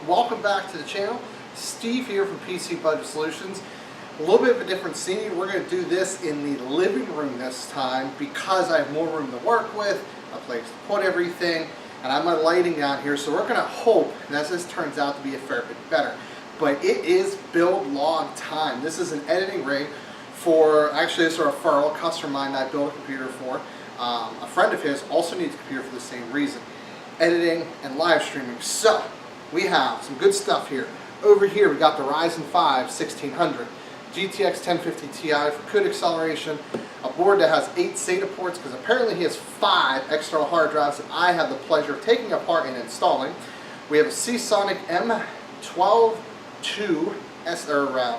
welcome back to the channel. Steve here from PC Budget Solutions. A little bit of a different scene. We're going to do this in the living room this time because I have more room to work with, a place to put everything, and I have my lighting down here, so we're going to hope that this turns out to be a fair bit better. But it is build log time. This is an editing rig for, actually this is a referral, a customer of mine that I built a computer for. A friend of his also needs a computer for the same reason. Editing and live streaming. So, we have some good stuff here. Over here we got the Ryzen 5 1600, GTX 1050 Ti for CUDA acceleration, a board that has 8 SATA ports because apparently he has 5 external hard drives that I have the pleasure of taking apart and installing. We have a Seasonic M12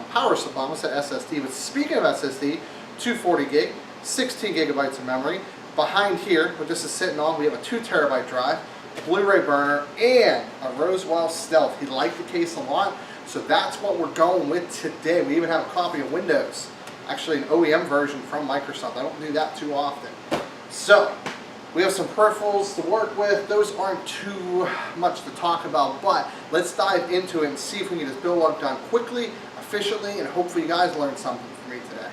power supply, I almost said SSD, but speaking of SSD, 240 gig, 16 gigabytes of memory. Behind here, what this is sitting on, we have a 2 terabyte drive, Blu-ray burner, and a Roswell Stealth. He liked the case a lot, so that's what we're going with today. We even have a copy of Windows, actually an OEM version from Microsoft. I don't do that too often. So, we have some peripherals to work with. Those aren't too much to talk about, but let's dive into it and see if we can get this build log done quickly, efficiently, and hopefully you guys learned something from me today.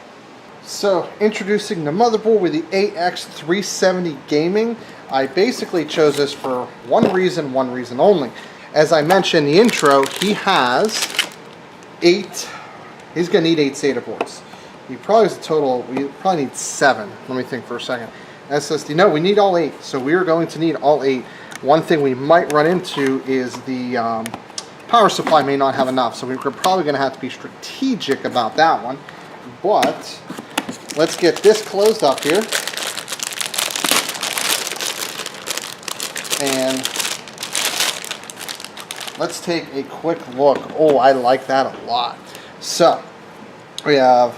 So, introducing the motherboard with the AX370 Gaming. I basically chose this for one reason only. As I mentioned in the intro, he has 8, he's going to need 8 SATA boards. He probably has a total, we probably need 7. Let me think for a second. SSD, no, we need all 8. So we are going to need all 8. One thing we might run into is the power supply may not have enough. So we're probably going to have to be strategic about that one. But let's get this closed up here. And let's take a quick look. Oh, I like that a lot. So, we have,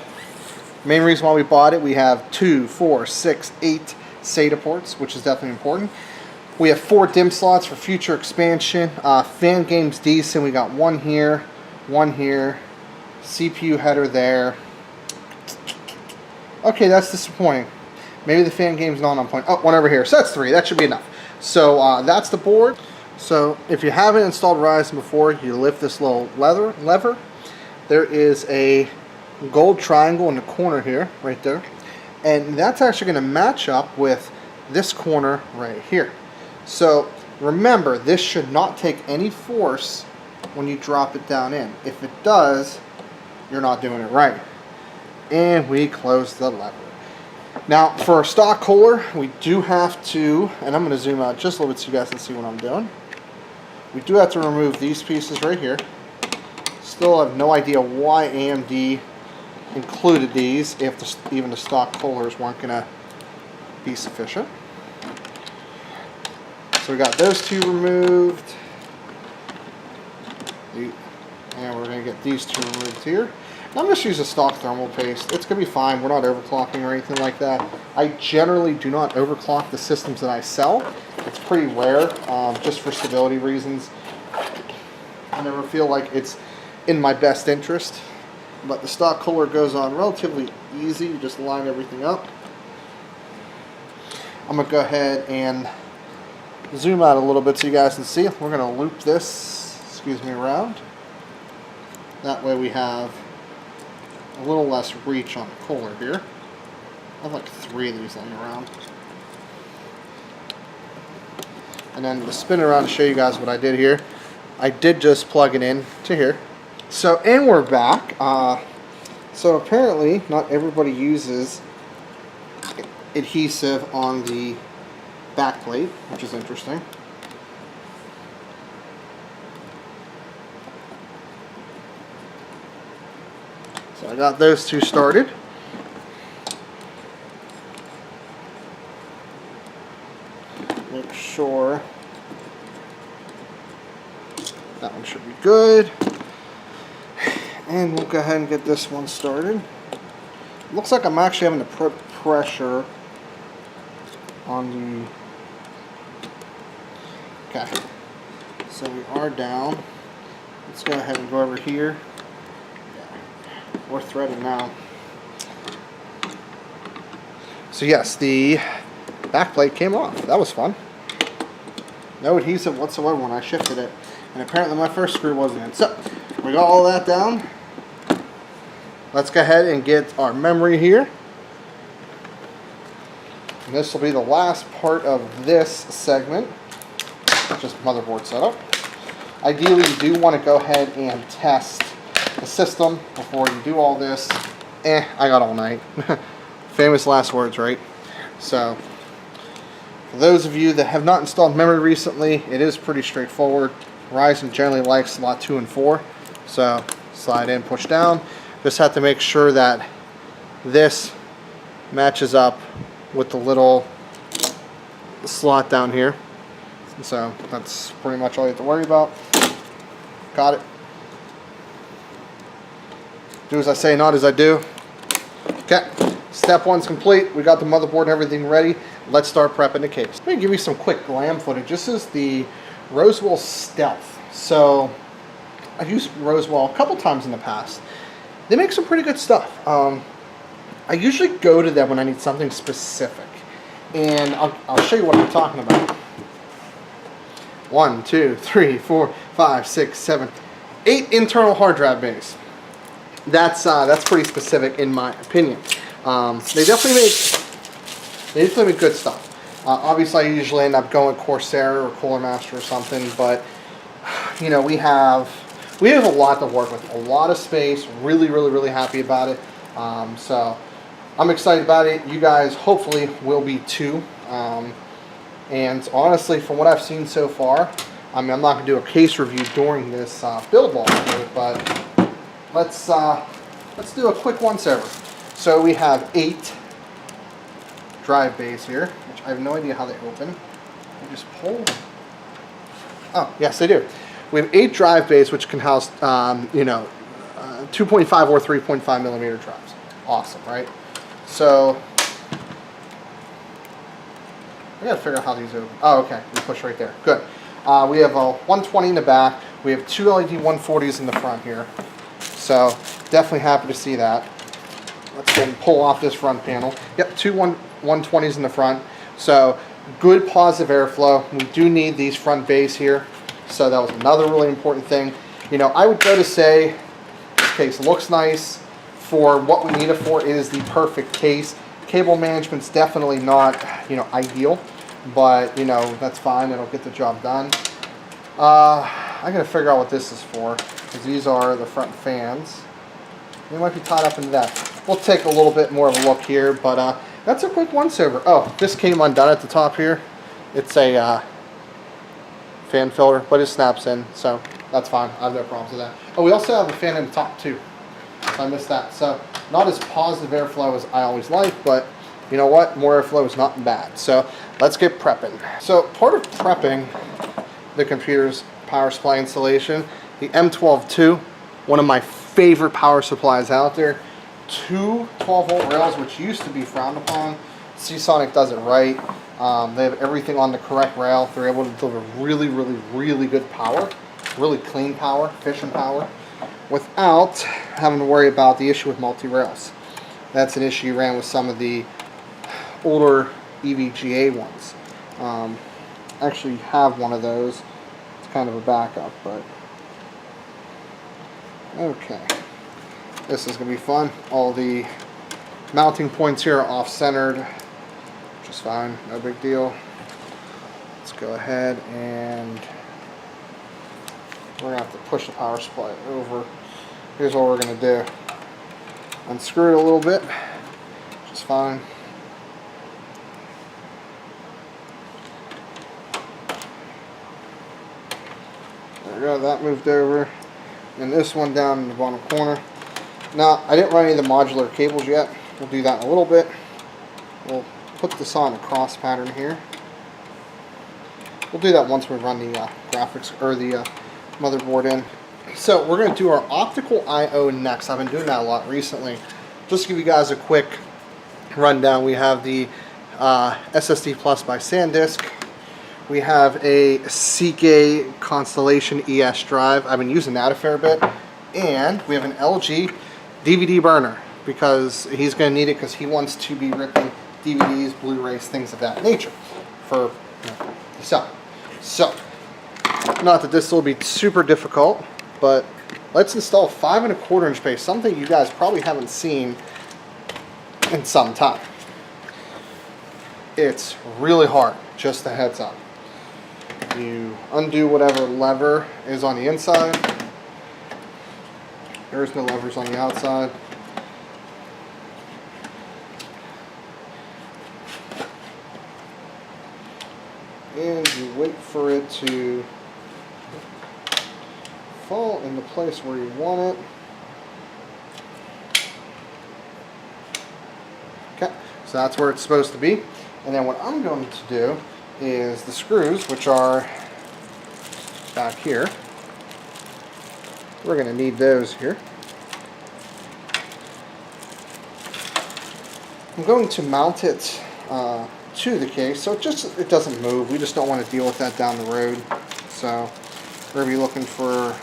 main reason why we bought it, we have 2, 4, 6, 8 SATA ports, which is definitely important. We have 4 DIMM slots for future expansion. Fan game's decent. We got one here, CPU header there. Okay, that's disappointing. Maybe the fan game's not on point. Oh, one over here. So that's 3. That should be enough. So that's the board. So if you haven't installed Ryzen before, you lift this little lever. There is a gold triangle in the corner here, right there. And that's actually going to match up with this corner right here. So remember, this should not take any force when you drop it down in. If it does, you're not doing it right. And we close the lever. Now, for a stock cooler, we do have to, and I'm going to zoom out just a little bit so you guys can see what I'm doing. We do have to remove these pieces right here. Still have no idea why AMD included these if even the stock coolers weren't going to be sufficient. So we got those 2 removed. And we're going to get these 2 removed here. I'm just use a stock thermal paste. It's going to be fine. We're not overclocking or anything like that. I generally do not overclock the systems that I sell. It's pretty rare, just for stability reasons. I never feel like it's in my best interest. But the stock cooler goes on relatively easy. You just line everything up. I'm going to go ahead and zoom out a little bit so you guys can see. We're going to loop this, around. That way we have a little less reach on the cooler here. I have like 3 of these laying around. And then to spin around to show you guys what I did here, I did just plug it in to here. So, and we're back. So apparently not everybody uses adhesive on the back plate, which is interesting. So I got those 2 started. Make sure that one should be good. And we'll go ahead and get this one started. Looks like I'm actually having to put pressure on the... Okay. So we are down. Let's go ahead and go over here. We're threaded now. So yes, the back plate came off. That was fun. No adhesive whatsoever when I shifted it. And apparently my first screw wasn't in. So, we got all that down. Let's go ahead and get our memory here. And this will be the last part of this segment, just motherboard setup. Ideally, you do want to go ahead and test the system before you do all this. I got all night. Famous last words, right? So, for those of you that have not installed memory recently, it is pretty straightforward. Ryzen generally likes slot 2 and 4. So, slide in, push down. Just have to make sure that this matches up with the little slot down here. So that's pretty much all you have to worry about. Got it. Do as I say, not as I do. Okay, step one's complete. We got the motherboard and everything ready. Let's start prepping the case. Let me give you some quick glam footage. This is the Roswell Stealth. So I've used Roswell a couple times in the past. They make some pretty good stuff. I usually go to them when I need something specific. And I'll show you what I'm talking about. 1, 2, 3, 4, 5, 6, 7, 8 internal hard drive bays. That's pretty specific in my opinion. They definitely make good stuff. Obviously, I usually end up going Corsair or Cooler Master or something, but you know, we have a lot to work with, a lot of space. Really happy about it. So I'm excited about it. You guys hopefully will be too. And honestly, from what I've seen so far, I mean, I'm not going to do a case review during this build walkthrough, but let's do a quick once over. So we have 8 drive bays here, which I have no idea how they open. You just pull. Oh, yes, they do. We have 8 drive bays, which can house, 2.5 or 3.5 millimeter drives. Awesome, right? So I gotta figure out how these open. Oh, okay. We push right there. Good. We have a 120 in the back. We have 2 LED 140s in the front here. So definitely happy to see that. Let's then pull off this front panel. Yep, 2 120s in the front. So good positive airflow. We do need these front bays here. So that was another really important thing. You know, I would go to say this case looks nice. For what we need it for, it is the perfect case. Cable management's definitely not, ideal, but that's fine. It'll get the job done. I gotta figure out what this is for, because these are the front fans. They might be tied up into that. We'll take a little bit more of a look here, but that's a quick once over. Oh, this came undone at the top here. It's a fan filter, but it snaps in, so that's fine. I have no problems with that. Oh, we also have a fan in the top too. So I missed that. So not as positive airflow as I always like, but you know what? More airflow is not bad. So let's get prepping. So part of prepping the computer's power supply installation, the M12-2, one of my favorite power supplies out there. 2 12-volt rails, which used to be frowned upon. Seasonic does it right. They have everything on the correct rail. They're able to deliver really good power, really clean power, efficient power, without having to worry about the issue with multi-rails. That's an issue you ran with some of the older EVGA ones. Actually have one of those. It's kind of a backup, but okay. This is going to be fun. All the mounting points here are off-centered, which is fine, no big deal. Let's go ahead and we're going to have to push the power supply over. Here's what we're going to do. Unscrew it a little bit, which is fine. There we go, that moved over. And this one down in the bottom corner. Now, I didn't run any of the modular cables yet. We'll do that in a little bit. We'll put this on a cross pattern here. We'll do that once we run the graphics or the motherboard in. So we're going to do our optical I/O next. I've been doing that a lot recently. Just to give you guys a quick rundown, we have the SSD Plus by SanDisk. We have a Seagate Constellation ES drive. I've been using that a fair bit. And we have an LG DVD burner, because he's going to need it because he wants to be ripping DVDs, Blu-rays, things of that nature for himself. So Not that this will be super difficult, but let's install 5 1/4 inch base, something you guys probably haven't seen in some time. It's really hard, just a heads up. You undo whatever lever is on the inside. There's no levers on the outside. And you wait for it to fall into place where you want it. Okay, so that's where it's supposed to be. And then what I'm going to do is the screws, which are back here, we're going to need those here. I'm going to mount it to the case so it doesn't move. We just don't want to deal with that down the road. So we're going to be looking for,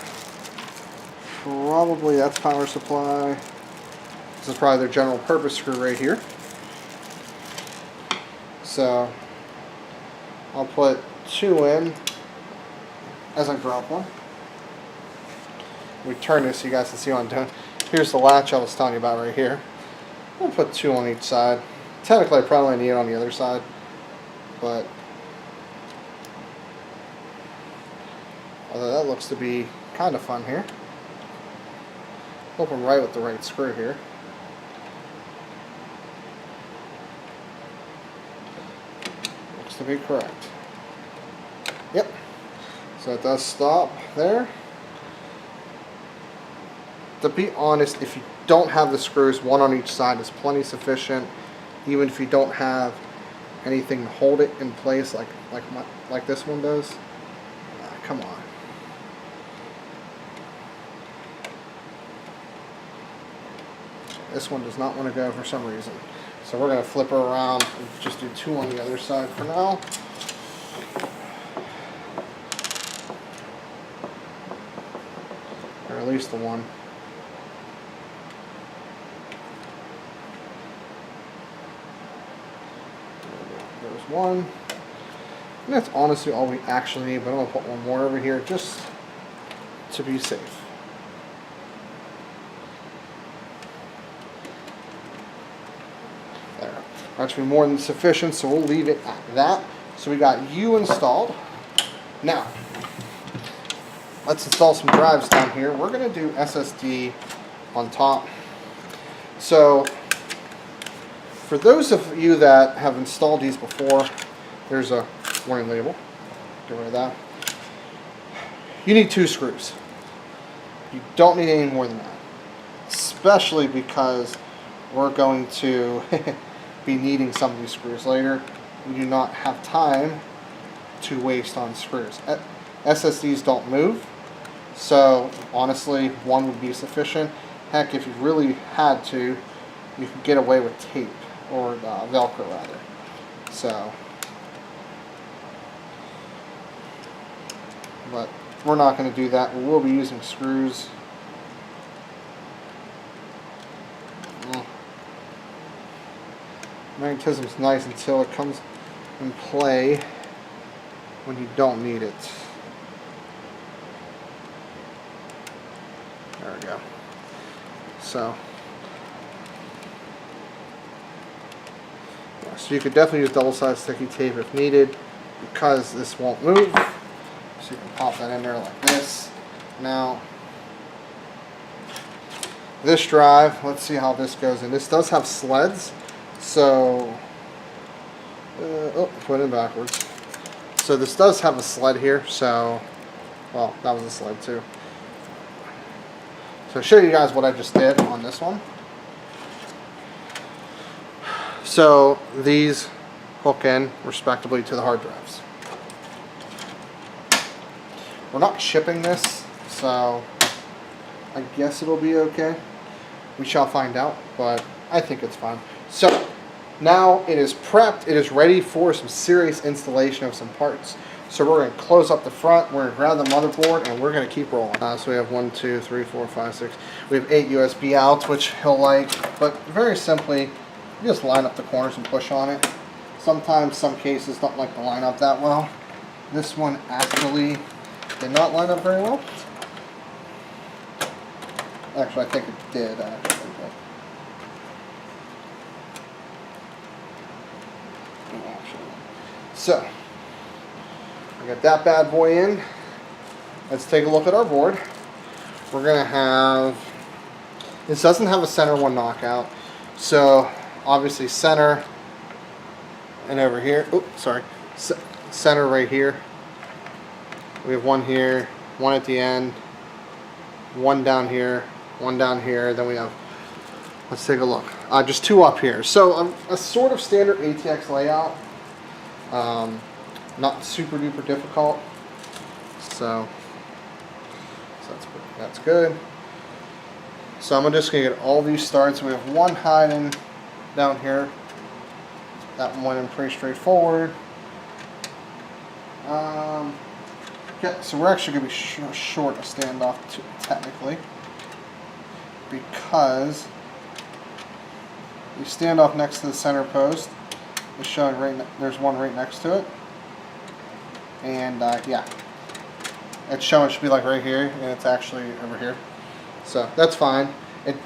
probably that's power supply. This is probably their general purpose screw right here. So I'll put 2 in as I drop one. We turn this so you guys can see what I'm doing. Here's the latch I was telling you about right here. I'll put 2 on each side. Technically I probably need it on the other side, but although that looks to be kind of fun here. Hope I'm right with the right screw here. Looks to be correct. Yep. So it does stop there. To be honest, if you don't have the screws, 1 on each side is plenty sufficient. Even if you don't have anything to hold it in place like this one does. Come on. This one does not want to go for some reason. So we're going to flip her around and just do 2 on the other side for now. Or at least the one. There's one. And that's honestly all we actually need, but I'm going to put one more over here just to be safe. There. That should be more than sufficient, so we'll leave it at that. So we got U installed. Now, let's install some drives down here. We're going to do SSD on top. So, for those of you that have installed these before, there's a warning label. Get rid of that. You need 2 screws. You don't need any more than that. Especially because we're going to be needing some of these screws later. We do not have time to waste on screws. SSDs don't move, so honestly 1 would be sufficient. Heck, if you really had to, you could get away with tape, or Velcro rather. So, but we're not going to do that. We will be using screws. Magnetism's nice until it comes in play when you don't need it. There we go. So you could definitely use double-sided sticky tape if needed, because this won't move. So you can pop that in there like this. Now, this drive, let's see how this goes in. This does have sleds, so put it in backwards. So this does have a sled here, so, well, that was a sled too. So I'll show you guys what I just did on this one. So these hook in respectively to the hard drives. We're not shipping this, so I guess it'll be okay. We shall find out, but I think it's fine. So now it is prepped, it is ready for some serious installation of some parts. So we're going to close up the front, we're going to grab the motherboard, and we're going to keep rolling. So we have 1, 2, 3, 4, 5, 6. We have 8 USB outs, which he'll like, but very simply, you just line up the corners and push on it. Sometimes some cases don't like to line up that well. This one actually did not line up very well. Actually, I think it did, actually. So, I got that bad boy in. Let's take a look at our board. We're going to have, this doesn't have a center one knockout. So, obviously center and over here. Oops, sorry. Center right here. We have one here, one at the end, one down here, one down here. Then we have, let's take a look. Just two up here. So, a sort of standard ATX layout. Not super duper difficult, so that's good. So I'm just gonna get all these started. So we have one hiding down here. That one went in pretty straightforward. Okay, so we're actually gonna be short a standoff technically, because you stand off next to the center post. It's showing right. There's one right next to it, and yeah, it's showing it should be like right here, and it's actually over here. So that's fine. It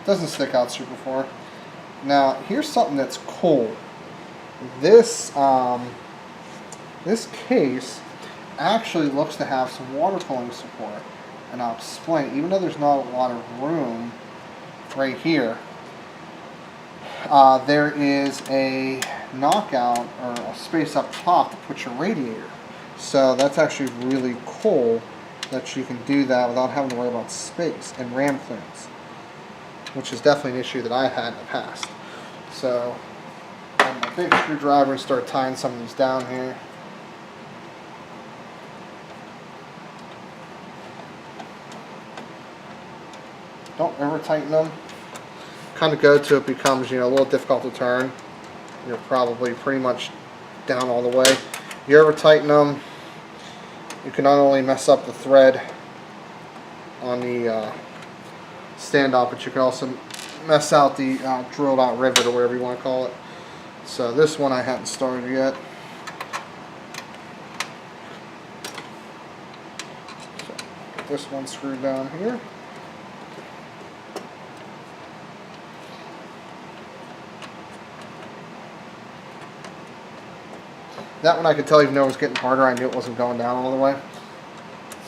doesn't stick out super far. Now here's something that's cool. This this case actually looks to have some water cooling support, and I'll explain. Even though there's not a lot of room right here. There is a knockout or a space up top to put your radiator. So that's actually really cool that you can do that without having to worry about space and RAM clearance, which is definitely an issue that I had in the past. So I'm my big screwdriver and start tying some of these down here. Don't ever tighten them. Kind of go to it becomes, you know, a little difficult to turn. You're probably pretty much down all the way. You ever tighten them, you can not only mess up the thread on the standoff, but you can also mess out the drilled out rivet or whatever you want to call it. So this one I hadn't started yet. So get this one screwed down here. That one I could tell even though it was getting harder, I knew it wasn't going down all the way.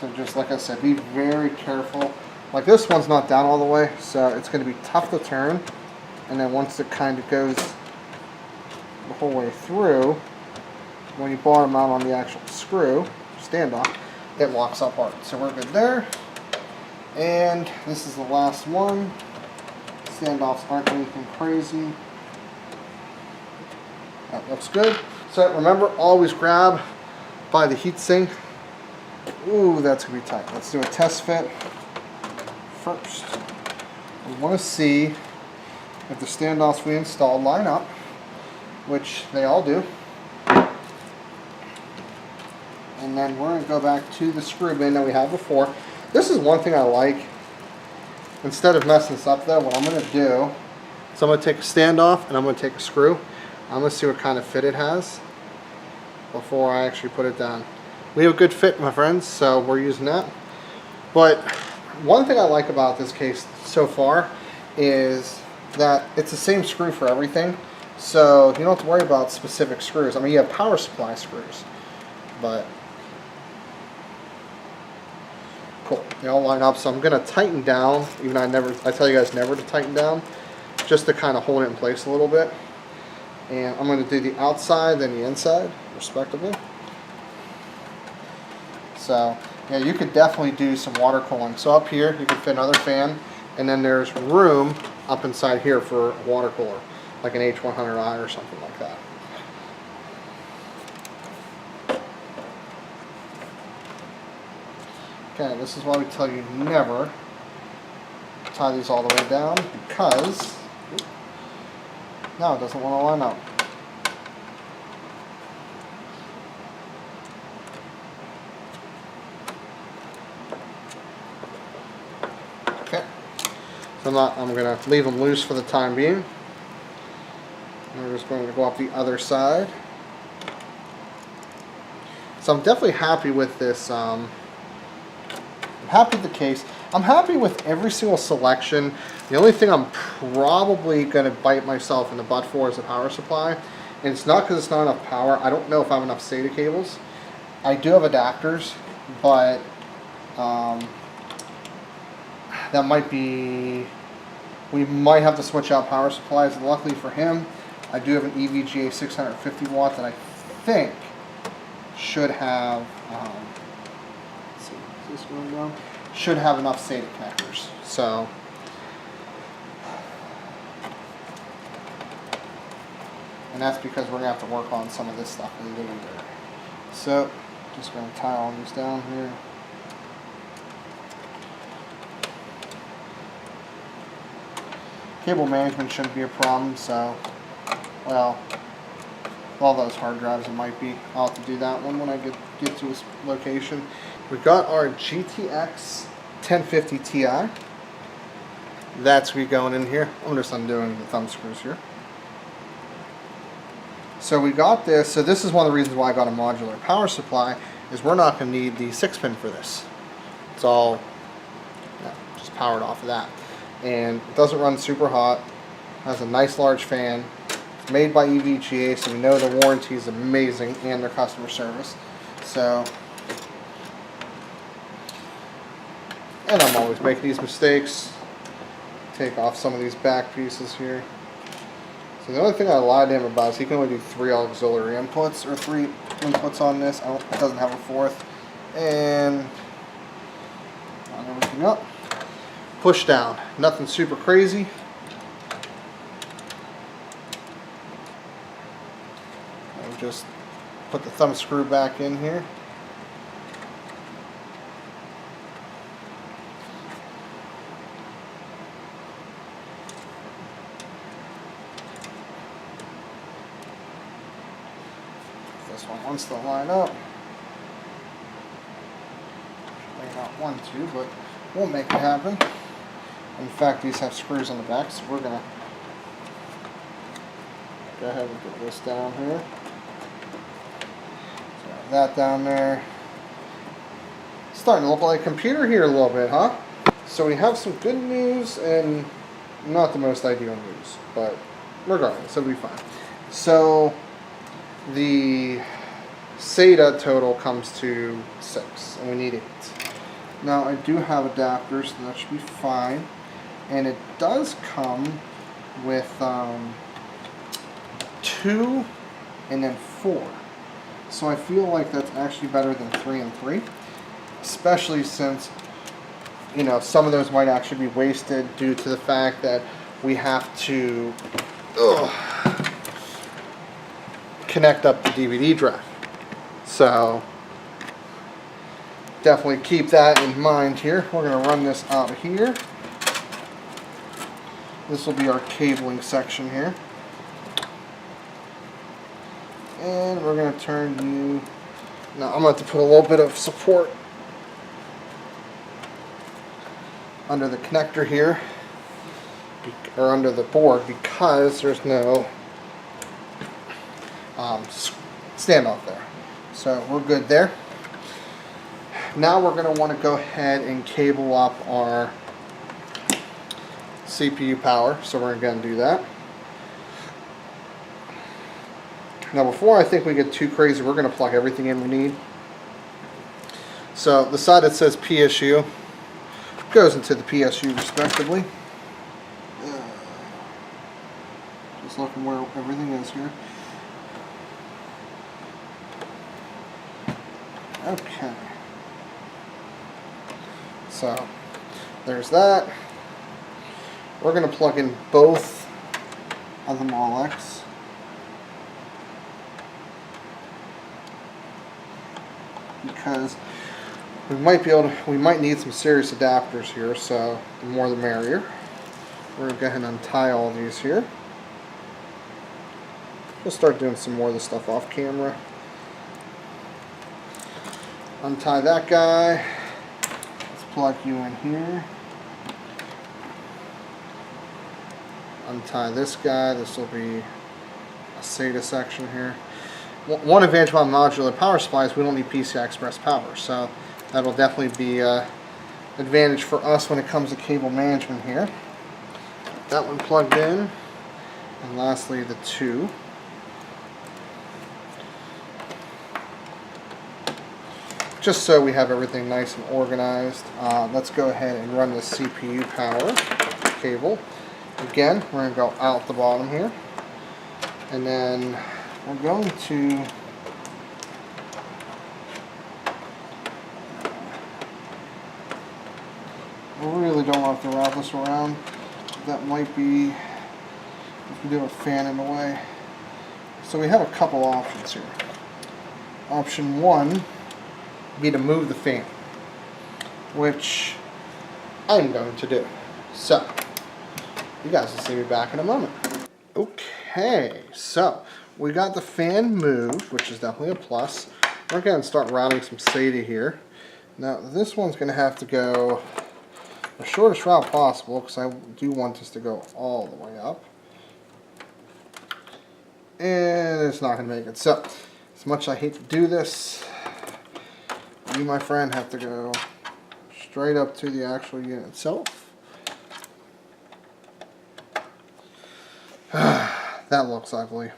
So just like I said, be very careful. Like this one's not down all the way, so it's going to be tough to turn. And then once it kind of goes the whole way through, when you bottom out on the actual screw, standoff, it locks up hard. So we're good there. And this is the last one. Standoffs aren't anything crazy. That looks good. So remember, always grab by the heatsink. Ooh, that's going to be tight. Let's do a test fit first. We want to see if the standoffs we installed line up, which they all do. And then we're going to go back to the screw bin that we had before. This is one thing I like. Instead of messing this up though, what I'm going to do is I'm going to take a standoff and I'm going to take a screw. I'm going to see what kind of fit it has before I actually put it down. We have a good fit, my friends, so we're using that. But one thing I like about this case so far is that it's the same screw for everything, so you don't have to worry about specific screws. I mean, you have power supply screws, but cool. They all line up, so I'm going to tighten down. Even I tell you guys never to tighten down, just to kind of hold it in place a little bit. And I'm going to do the outside, then the inside, respectively. So, yeah, you could definitely do some water cooling. So up here, you can fit another fan, and then there's room up inside here for a water cooler, like an H100i or something like that. Okay, this is why we tell you never tie these all the way down, because now it doesn't want to line up. Okay, so I'm going to leave them loose for the time being. We're just going to go up the other side. So I'm definitely happy with this. I'm happy with the case. I'm happy with every single selection. The only thing I'm probably going to bite myself in the butt for is the power supply. And it's not because it's not enough power. I don't know if I have enough SATA cables. I do have adapters, but that might be, we might have to switch out power supplies. Luckily for him, I do have an EVGA 650 watt that I think should have, let's see, is this going down? Should have enough SATA connectors. So, and that's because we're going to have to work on some of this stuff later. So, just going to tie all these down here. Cable management shouldn't be a problem, so, well, all those hard drives it might be. I'll have to do that one when I get to this location. We've got our GTX 1050 Ti. That's going in here. I'm just undoing the thumb screws here. So we got this. So this is one of the reasons why I got a modular power supply, is we're not going to need the 6-pin for this. It's all just powered off of that. And it doesn't run super hot. Has a nice large fan. It's made by EVGA, so we know the warranty is amazing and their customer service. So, and I'm always making these mistakes. Take off some of these back pieces here. So the only thing I lied to him about is he can only do 3 auxiliary inputs, or 3 inputs on this. It doesn't have a 4th. And line everything up. Push down. Nothing super crazy. I'll just put the thumb screw back in here. This one wants to line up. May not want to, but we'll make it happen. In fact, these have screws on the back, so we're going to go ahead and get this down here. So that down there. It's starting to look like a computer here a little bit, huh? So we have some good news and not the most ideal news, but regardless, it'll be fine. So the SATA total comes to 6, and we need 8. Now I do have adapters, so that should be fine. And it does come with 2 and then 4. So I feel like that's actually better than 3 and 3. Especially since, you know, some of those might actually be wasted due to the fact that we have to connect up the DVD drive. So definitely keep that in mind here. We're going to run this out of here. This will be our cabling section here. And we're going to turn you... Now I'm going to have to put a little bit of support under the connector here, or under the board, because there's no standoff there. So we're good there. Now we're going to want to go ahead and cable up our CPU power, so we're going to do that. Now before I think we get too crazy, we're going to plug everything in we need. So the side that says PSU goes into the PSU respectively. Just looking where everything is here. Okay. So there's that. We're going to plug in both of the Molex. Because we might need some serious adapters here, so the more the merrier. We're going to go ahead and untie all these here. We'll start doing some more of this stuff off camera. Untie that guy. Let's plug you in here. Untie this guy. This will be a SATA section here. one advantage about modular power supply is we don't need PCI Express power, so that'll definitely be an advantage for us when it comes to cable management here. That one plugged in, and lastly the two. Just so we have everything nice and organized, let's go ahead and run the CPU power cable. Again, we're going to go out the bottom here, and then we're going to really don't have to wrap this around. That might be, if we do a fan in the way. So we have a couple options here. Option one would be to move the fan, which I'm going to do. So, you guys will see me back in a moment. Okay, so we got the fan moved, which is definitely a plus. We're going to start routing some SATA here. Now, this one's going to have to go the shortest route possible, because I do want this to go all the way up. And it's not going to make it. So, as much as I hate to do this, you, my friend, have to go straight up to the actual unit itself. That looks ugly.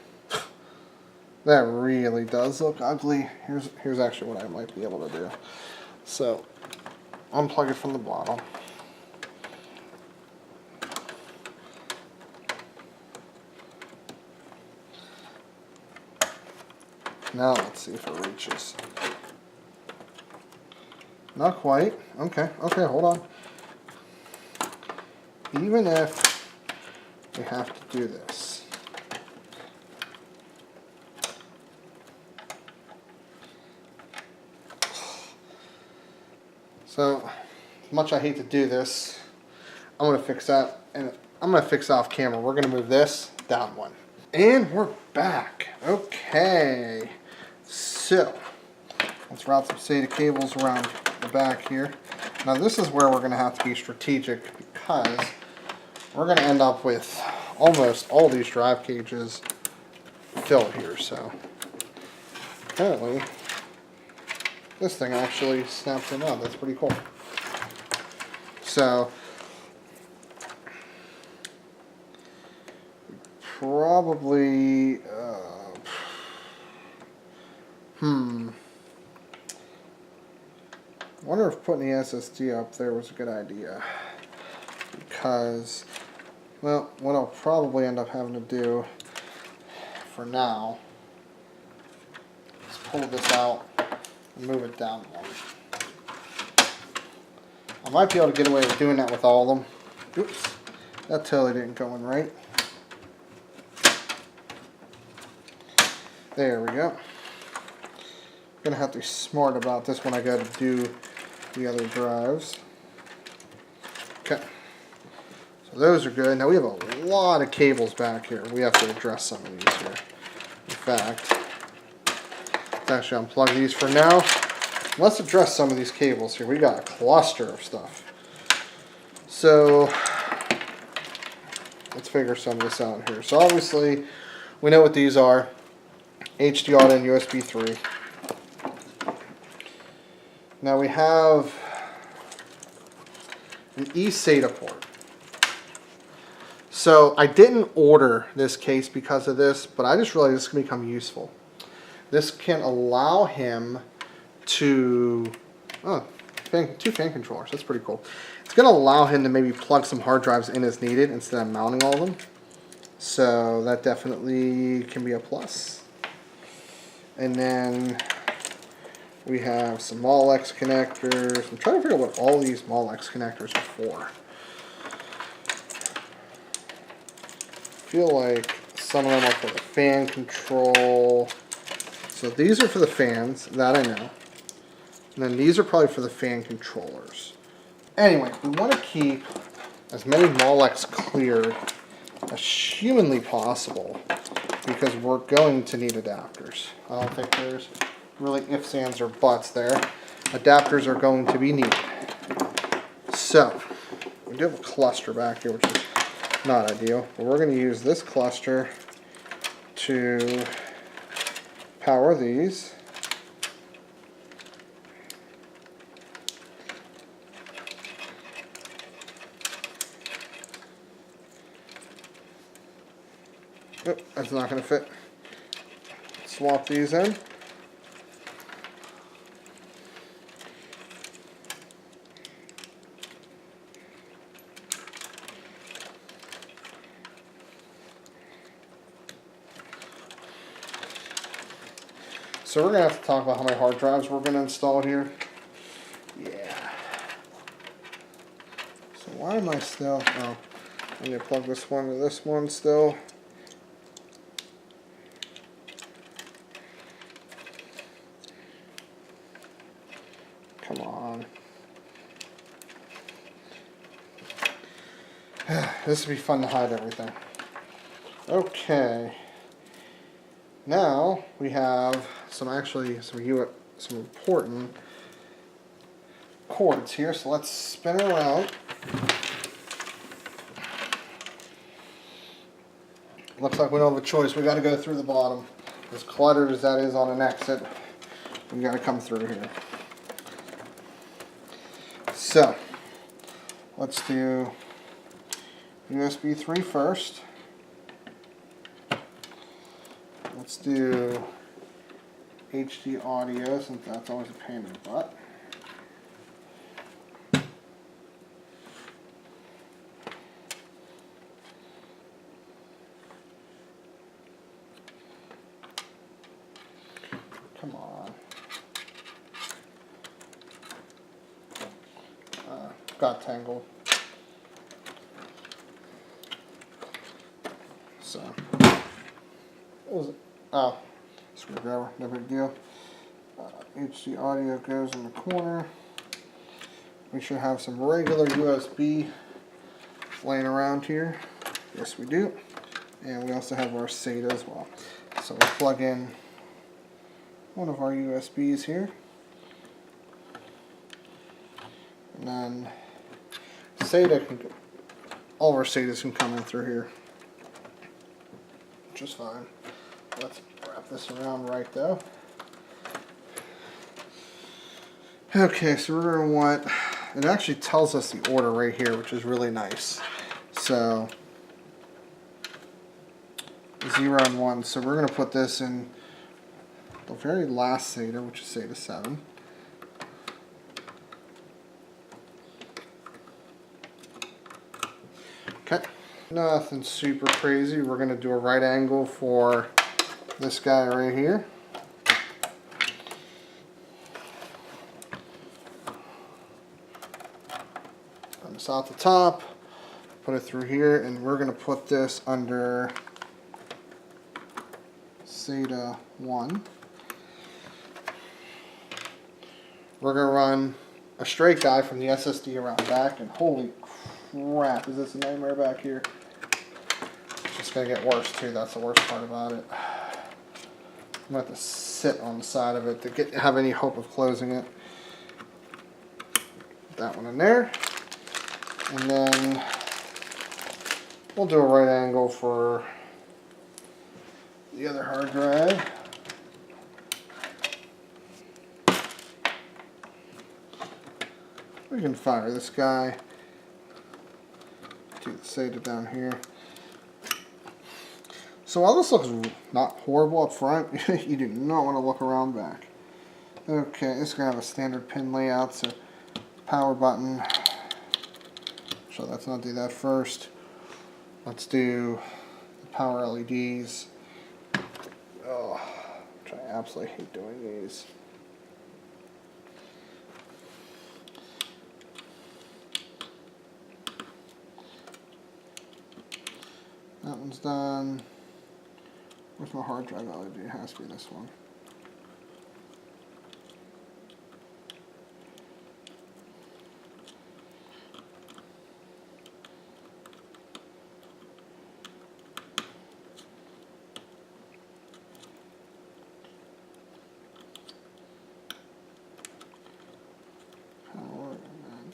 That really does look ugly. Here's actually what I might be able to do. So, unplug it from the bottom. Now let's see if it reaches. Not quite. Okay, hold on. Even if we have to do this. So, as much as I hate to do this, I'm going to fix that, and I'm going to fix it off camera. We're going to move this down one. And we're back. Okay. So, let's route some SATA cables around the back here. Now this is where we're going to have to be strategic, because we're going to end up with almost all these drive cages filled here. So, apparently, this thing actually snaps them out. That's pretty cool. So, probably, I wonder if putting the SSD up there was a good idea. Because, well, what I'll probably end up having to do for now is pull this out and move it down one. I might be able to get away with doing that with all of them. Oops, that totally didn't go in right. There we go. I'm going to have to be smart about this when I go to do the other drives. Okay. So those are good. Now we have a lot of cables back here. We have to address some of these here. In fact, let's actually unplug these for now. Let's address some of these cables here. We got a cluster of stuff. So let's figure some of this out here. So obviously, we know what these are. HDR and USB 3. Now we have an eSATA port. So I didn't order this case because of this, but I just realized this can become useful. This can allow him to, two fan controllers. That's pretty cool. It's going to allow him to maybe plug some hard drives in as needed instead of mounting all of them. So that definitely can be a plus. And then we have some MOLX connectors. I'm trying to figure out what all these MOLX connectors are for. I feel like some of them are for the fan control. So these are for the fans, that I know. And then these are probably for the fan controllers. Anyway, we want to keep as many MOLX cleared as humanly possible, because we're going to need adapters. I don't think there's really ifs, ands, or buts there. Adapters are going to be needed. So, we do have a cluster back here, which is not ideal, but we're going to use this cluster to power these. Oh, that's not going to fit. Swap these in. So we're going to have to talk about how many hard drives we're going to install here. Yeah. So why am I still... Oh, I need to plug this one to this one still. Come on. This would be fun to hide everything. Okay. Now we have some important cords here. So let's spin it around. Looks like we don't have a choice. We got to go through the bottom. As cluttered as that is on an exit, we got to come through here. So let's do USB 3 first. Let's do HD audio, since that's always a pain in the butt. Come on. Got tangled. So, what was it? Oh, screwdriver, no big deal. HD audio goes in the corner. We should have some regular USB laying around here. Yes, we do. And we also have our SATA as well. So we'll plug in one of our USBs here. And then SATA can go, all of our SATAs can come in through here. Which is fine. Let's wrap this around right though. Okay, so we're going to want, it actually tells us the order right here, which is really nice. So, 0 and 1. So we're going to put this in the very last SATA, which is SATA 7. Okay. Nothing super crazy. We're going to do a right angle for this guy right here. Run this out the top, put it through here, and we're going to put this under SATA 1. We're going to run a straight guy from the SSD around back, and holy crap, is this a nightmare back here. It's just going to get worse too, that's the worst part about it. I'm going to have to sit on the side of it to have any hope of closing it. Put that one in there. And then we'll do a right angle for the other hard drive. We can fire this guy. Do the SATA down here. So while this looks not horrible up front, you do not want to look around back. Okay, this is going to have a standard pin layout, so power button. So let's not do that first. Let's do the power LEDs. Oh, which I absolutely hate doing these. That one's done. Where's my hard drive LED? It has to be this one. Power and then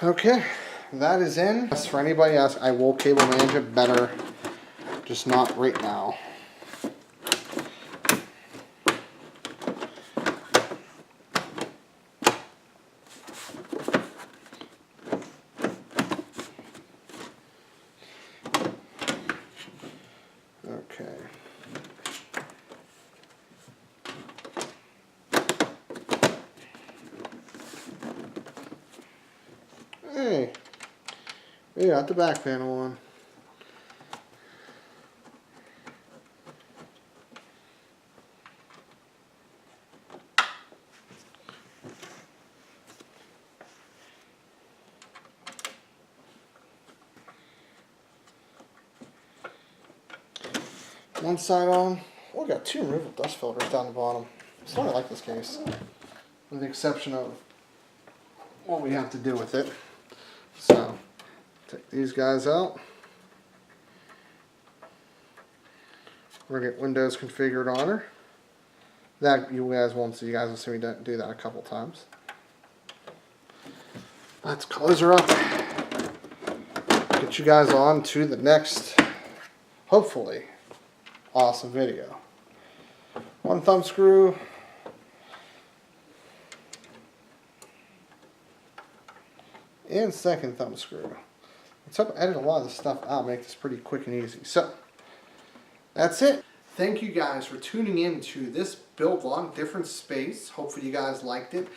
Okay, that is in. As for anybody else, I will cable manage it better, just not right now. Okay. Hey, we got the back panel on. One side on. Oh, we got 2 removable dust filters down the bottom. I sort of like this case, with the exception of what we have to do with it. So, take these guys out. We're gonna get Windows configured on her. That you guys won't see. You guys will see me do that a couple times. Let's close her up. Get you guys on to the next, hopefully, awesome video. 1 thumb screw. And 2nd thumb screw. Let's hope I edit a lot of this stuff out, make this pretty quick and easy. So, that's it. Thank you guys for tuning in to this build log, different space. Hopefully you guys liked it.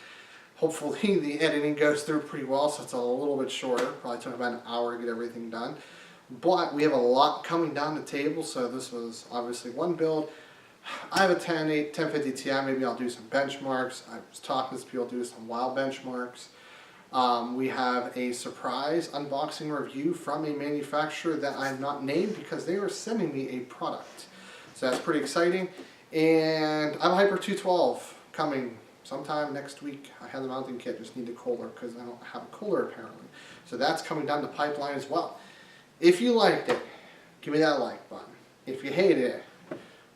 Hopefully the editing goes through pretty well, so it's a little bit shorter. Probably took about an hour to get everything done. But we have a lot coming down the table, so this was obviously one build. I have a 1050 Ti, maybe I'll do some benchmarks. I was talking to people, do some wild benchmarks. We have a surprise unboxing review from a manufacturer that I have not named because they were sending me a product. So that's pretty exciting. And I have a Hyper 212 coming sometime next week. I have the mounting kit, just need a cooler because I don't have a cooler apparently. So that's coming down the pipeline as well. If you liked it, give me that like button. If you hated it,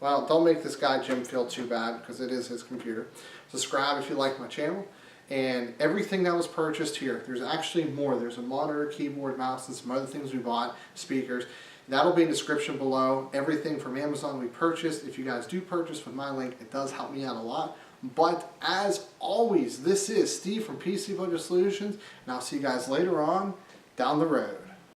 well, don't make this guy Jim feel too bad because it is his computer. Subscribe if you like my channel. And everything that was purchased here, there's actually more. There's a monitor, keyboard, mouse, and some other things we bought, speakers. That'll be in the description below. Everything from Amazon we purchased. If you guys do purchase with my link, it does help me out a lot. But as always, this is Steve from PC Budget Solutions, and I'll see you guys later on down the road.